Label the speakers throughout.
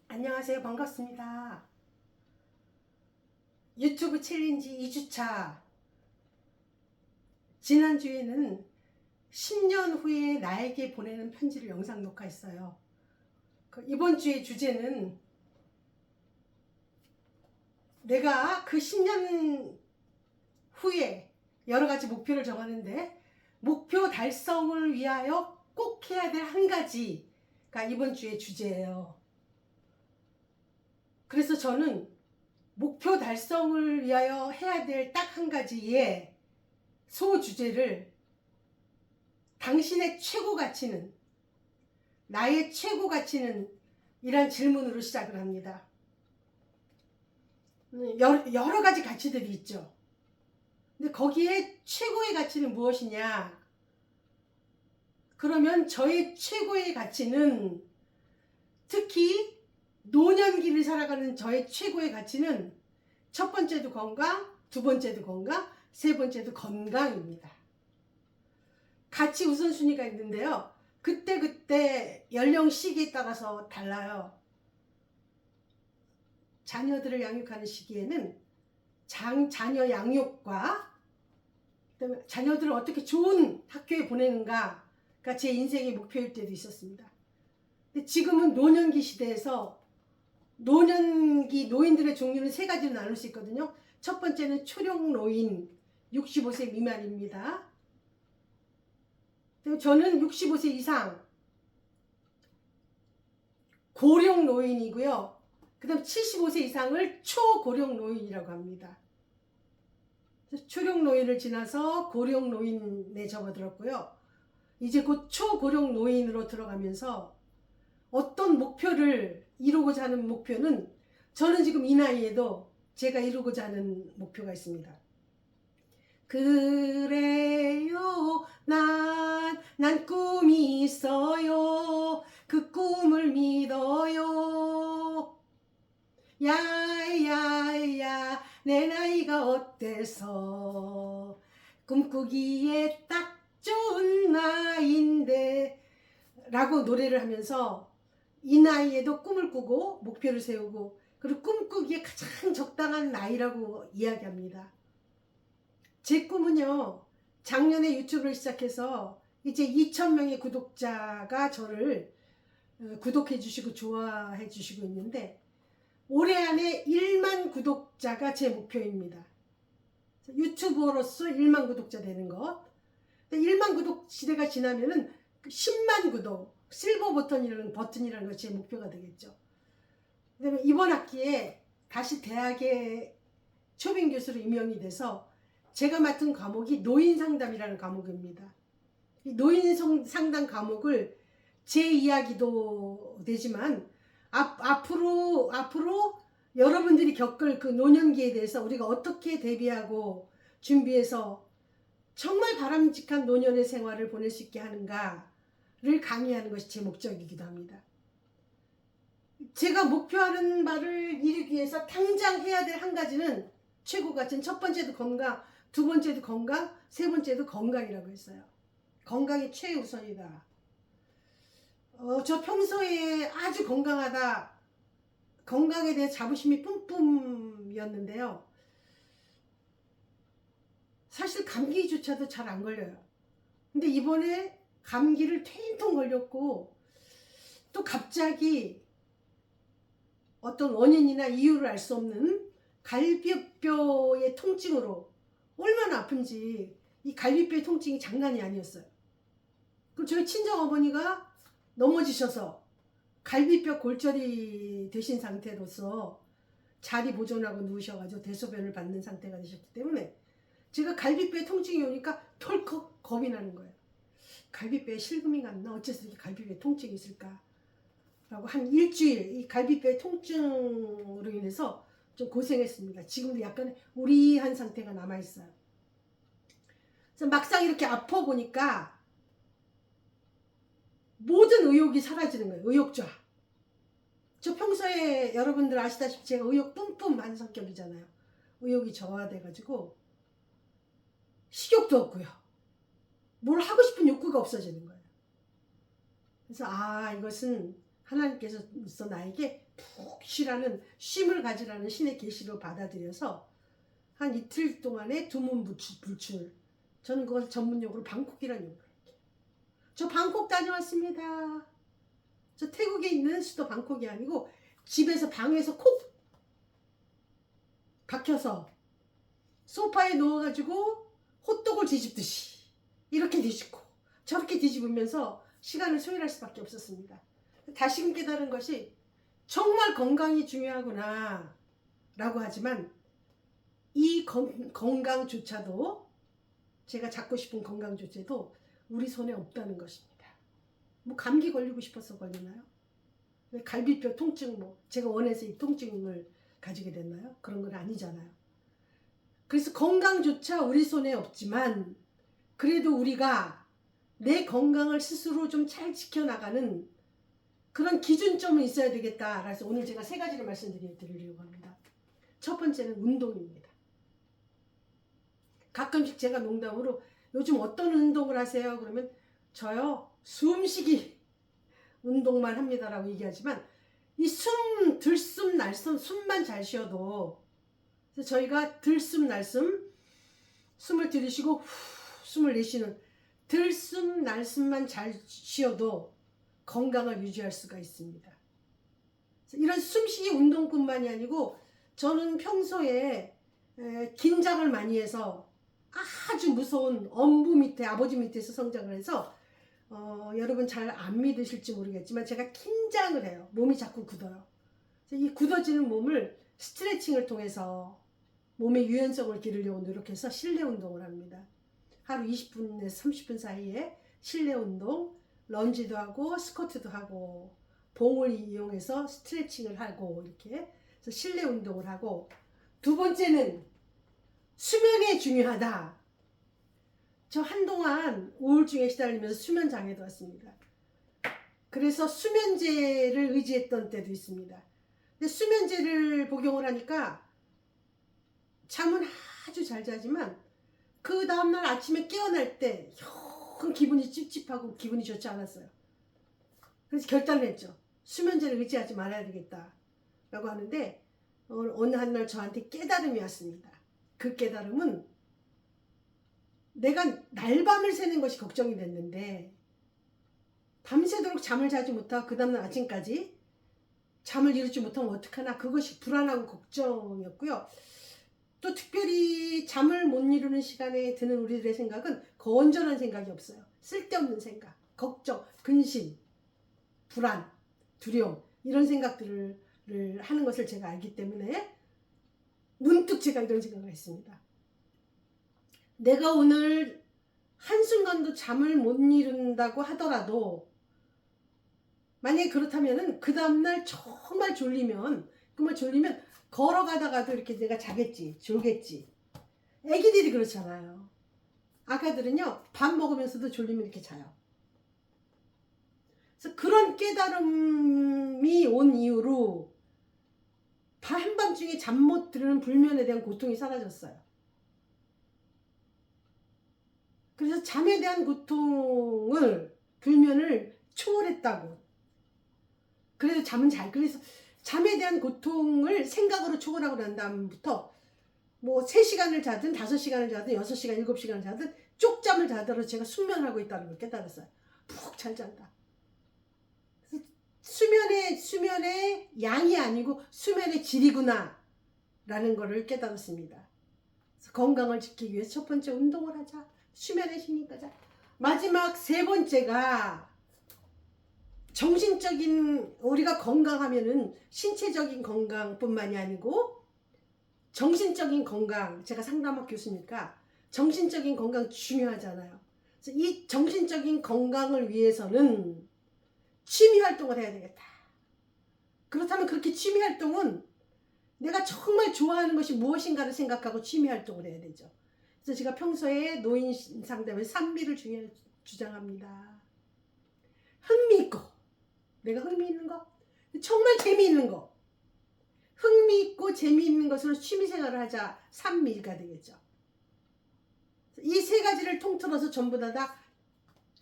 Speaker 1: 안녕하세요. 반갑습니다. 유튜브 챌린지 2주차. 지난주에는 10년 후에 나에게 보내는 편지를 영상 녹화했어요. 이번 주의 주제는 내가 그 10년 후에 여러 가지 목표를 정하는데 목표 달성을 위하여 꼭 해야 될 한 가지가 이번 주의 주제예요. 그래서 저는 목표 달성을 위하여 해야 될 딱 한 가지의 소주제를 당신의 최고 가치는, 나의 최고 가치는 이란 질문으로 시작을 합니다. 여러 가지 가치들이 있죠. 근데 거기에 최고의 가치는 무엇이냐? 그러면 저의 최고의 가치는, 특히 노년기를 살아가는 저의 최고의 가치는 첫 번째도 건강, 두 번째도 건강, 세 번째도 건강입니다. 가치 우선순위가 있는데요. 그때 연령 시기에 따라서 달라요. 자녀들을 양육하는 시기에는 자녀 양육과 그다음에 자녀들을 어떻게 좋은 학교에 보내는가가 제 인생의 목표일 때도 있었습니다. 근데 지금은 노년기 시대에서 노년기 노인들의 종류는 세 가지로 나눌 수 있거든요. 첫 번째는 초령 노인, 65세 미만입니다. 저는 65세 이상 고령 노인이고요. 그 다음 75세 이상을 초고령 노인이라고 합니다. 초령 노인을 지나서 고령 노인에 접어들었고요. 이제 곧 초고령 노인으로 들어가면서 어떤 목표를 이루고자 하는 목표는, 저는 지금 이 나이에도 제가 이루고자 하는 목표가 있습니다. 그래요, 난 꿈이 있어요. 그 꿈을 믿어요. 야야야, 내 나이가 어때서 꿈꾸기에 딱 좋은 나이인데 라고 노래를 하면서 이 나이에도 꿈을 꾸고 목표를 세우고, 그리고 꿈꾸기에 가장 적당한 나이라고 이야기합니다. 제 꿈은요, 작년에 유튜브를 시작해서 이제 2,000명의 구독자가 저를 구독해 주시고 좋아해 주시고 있는데, 올해 안에 1만 구독자가 제 목표입니다. 유튜버로서 1만 구독자 되는 것. 1만 구독 시대가 지나면은 10만 구독, 실버 버튼이라는 것이 제 목표가 되겠죠. 그다음에 이번 학기에 다시 대학에 초빙 교수로 임용이 돼서 제가 맡은 과목이 노인 상담이라는 과목입니다. 이 노인 상담 과목을 제 이야기도 되지만 앞으로 여러분들이 겪을 그 노년기에 대해서 우리가 어떻게 대비하고 준비해서 정말 바람직한 노년의 생활을 보낼 수 있게 하는가를 강의하는 것이 제 목적이기도 합니다. 제가 목표하는 바를 이루기 위해서 당장 해야 될 한 가지는, 최고 가치는 첫 번째도 건강, 두 번째도 건강, 세 번째도 건강이라고 했어요. 건강이 최우선이다. 저 평소에 아주 건강하다, 건강에 대해 자부심이 뿜뿜이었는데요. 사실 감기조차도 잘 안 걸려요. 근데 이번에 감기를 퇴인통 걸렸고, 또 갑자기 어떤 원인이나 이유를 알 수 없는 갈비뼈의 통증으로 얼마나 아픈지, 이 갈비뼈의 통증이 장난이 아니었어요. 그럼 저희 친정어머니가 넘어지셔서 갈비뼈 골절이 되신 상태로서 자리 보존하고 누우셔가지고 대소변을 받는 상태가 되셨기 때문에 제가 갈비뼈에 통증이 오니까 덜컥 겁이 나는 거예요. 갈비뼈에 실금이 갔나? 어째서 이렇게 갈비뼈에 통증이 있을까? 라고 한 일주일 이 갈비뼈의 통증으로 인해서 좀 고생했습니다. 지금도 약간 우리한 상태가 남아있어요. 그래서 막상 이렇게 아파 보니까 모든 의욕이 사라지는 거예요. 의욕좌. 저 평소에 여러분들 아시다시피 제가 의욕 뿜뿜한 성격이잖아요. 의욕이 저하돼가지고 식욕도 없고요. 뭘 하고 싶은 욕구가 없어지는 거예요. 그래서 이것은 하나님께서 나에게 푹 쉬라는, 쉼을 가지라는 신의 계시로 받아들여서 한 이틀 동안에 두문 불출. 저는 그걸 전문용어로 방콕이라는 용어를 할게요. 저 방콕 다녀왔습니다. 저 태국에 있는 수도 방콕이 아니고 집에서 방에서 콕 박혀서 소파에 누워가지고 호떡을 뒤집듯이 이렇게 뒤집고 저렇게 뒤집으면서 시간을 소요할 수밖에 없었습니다. 다시금 깨달은 것이 정말 건강이 중요하구나 라고 하지만 이 건강조차도, 제가 잡고 싶은 건강조차도 우리 손에 없다는 것입니다. 뭐 감기 걸리고 싶어서 걸리나요? 갈비뼈 통증, 제가 원해서 이 통증을 가지게 됐나요? 그런 건 아니잖아요. 그래서 건강조차 우리 손에 없지만 그래도 우리가 내 건강을 스스로 좀 잘 지켜나가는 그런 기준점은 있어야 되겠다. 그래서 오늘 제가 3가지를 말씀드리려고 합니다. 첫 번째는 운동입니다. 가끔씩 제가 농담으로 요즘 어떤 운동을 하세요? 그러면 저요 숨쉬기 운동만 합니다라고 얘기하지만 이 들숨 날숨 숨만 잘 쉬어도, 그래서 저희가 들숨 날숨 숨을 들이쉬고 후 숨을 내쉬는 들숨 날숨만 잘 쉬어도 건강을 유지할 수가 있습니다. 이런 숨쉬기 운동뿐만이 아니고 저는 평소에 긴장을 많이 해서 아주 무서운 엄부 밑에, 아버지 밑에서 성장을 해서 여러분 잘 안 믿으실지 모르겠지만 제가 긴장을 해요. 몸이 자꾸 굳어요. 그래서 이 굳어지는 몸을 스트레칭을 통해서 몸의 유연성을 기르려고 노력해서 실내 운동을 합니다. 하루 20분에서 30분 사이에 실내 운동, 런지도 하고 스쿼트도 하고 봉을 이용해서 스트레칭을 하고 이렇게 그래서 실내 운동을 하고, 두 번째는 수면이 중요하다. 저 한동안 우울증에 시달리면서 수면 장애도 왔습니다. 그래서 수면제를 의지했던 때도 있습니다. 근데 수면제를 복용을 하니까 잠은 아주 잘 자지만 그 다음날 아침에 깨어날 때 영 기분이 찝찝하고 기분이 좋지 않았어요. 그래서 결단을 했죠. 수면제를 의지하지 말아야 되겠다 라고 하는데 어느 한날 저한테 깨달음이 왔습니다. 그 깨달음은 내가 날밤을 새는 것이 걱정이 됐는데 밤새도록 잠을 자지 못하고 그 다음날 아침까지 잠을 이루지 못하면 어떡하나, 그것이 불안하고 걱정이었고요. 또 특별히 잠을 못 이루는 시간에 드는 우리들의 생각은 건전한 생각이 없어요. 쓸데없는 생각, 걱정, 근심, 불안, 두려움 이런 생각들을 하는 것을 제가 알기 때문에 문득 제가 이런 생각을 했습니다. 내가 오늘 한순간도 잠을 못 이룬다고 하더라도 만약에 그렇다면은 그 다음날 정말 졸리면 걸어가다가도 이렇게 내가 자겠지, 졸겠지. 애기들이 그렇잖아요. 아가들은요 밥 먹으면서도 졸리면 이렇게 자요. 그래서 그런 깨달음이 온 이후로 한밤중에 잠 못 드는 불면에 대한 고통이 사라졌어요. 그래서 잠에 대한 고통을, 불면을 초월했다고. 그래서 그래서 잠에 대한 고통을 생각으로 초월하고 난 다음부터 3시간을 자든 5시간을 자든 6시간, 7시간을 자든 쪽잠을 자더라도 제가 숙면하고 있다는 걸 깨달았어요. 푹 잘 잔다. 수면의 양이 아니고 수면의 질이구나 라는 거를 깨달았습니다. 그래서 건강을 지키기 위해서 첫 번째 운동을 하자. 수면의 신이 가자. 마지막 3번째가 정신적인, 우리가 건강하면은 신체적인 건강뿐만이 아니고 정신적인 건강, 제가 상담학 교수니까 정신적인 건강 중요하잖아요. 그래서 이 정신적인 건강을 위해서는 취미 활동을 해야 되겠다. 그렇다면 그렇게 취미 활동은 내가 정말 좋아하는 것이 무엇인가를 생각하고 취미 활동을 해야 되죠. 그래서 제가 평소에 노인 상담에 산미를 주장합니다. 흥미있고, 내가 흥미있는 거, 정말 재미있는 거, 흥미있고 재미있는 것으로 취미생활을 하자. 산미가 되겠죠. 이 3가지를 통틀어서 전부 다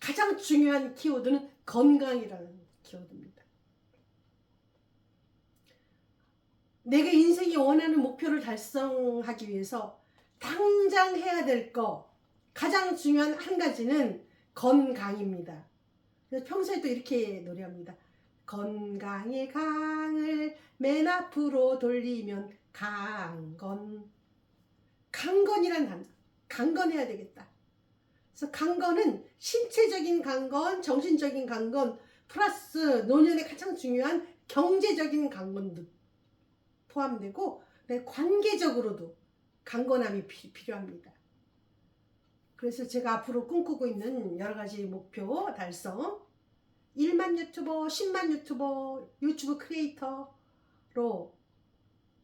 Speaker 1: 가장 중요한 키워드는 건강이라는 키워드입니다. 내가 인생이 원하는 목표를 달성하기 위해서 당장 해야 될 거 가장 중요한 한 가지는 건강입니다. 그래서 평소에도 이렇게 노래합니다. 건강의 강을 맨 앞으로 돌리면 강건. 강건이란 단어. 강건해야 되겠다. 그래서 강건은 신체적인 강건, 정신적인 강건, 플러스 노년에 가장 중요한 경제적인 강건도 포함되고 관계적으로도 강건함이 필요합니다. 그래서 제가 앞으로 꿈꾸고 있는 여러 가지 목표 달성, 1만 유튜버, 10만 유튜버, 유튜브 크리에이터로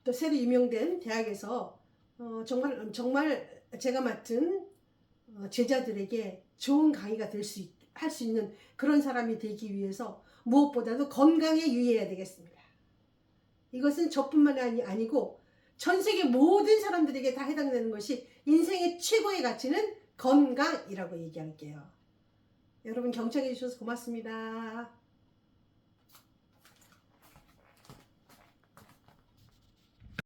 Speaker 1: 또 새로 임용된 대학에서 정말 제가 맡은 제자들에게 좋은 강의가 할 수 있는 그런 사람이 되기 위해서 무엇보다도 건강에 유의해야 되겠습니다. 이것은 저뿐만이 아니고 전 세계 모든 사람들에게 다 해당되는 것이 인생의 최고의 가치는 건강이라고 얘기할게요. 여러분 경청해 주셔서 고맙습니다.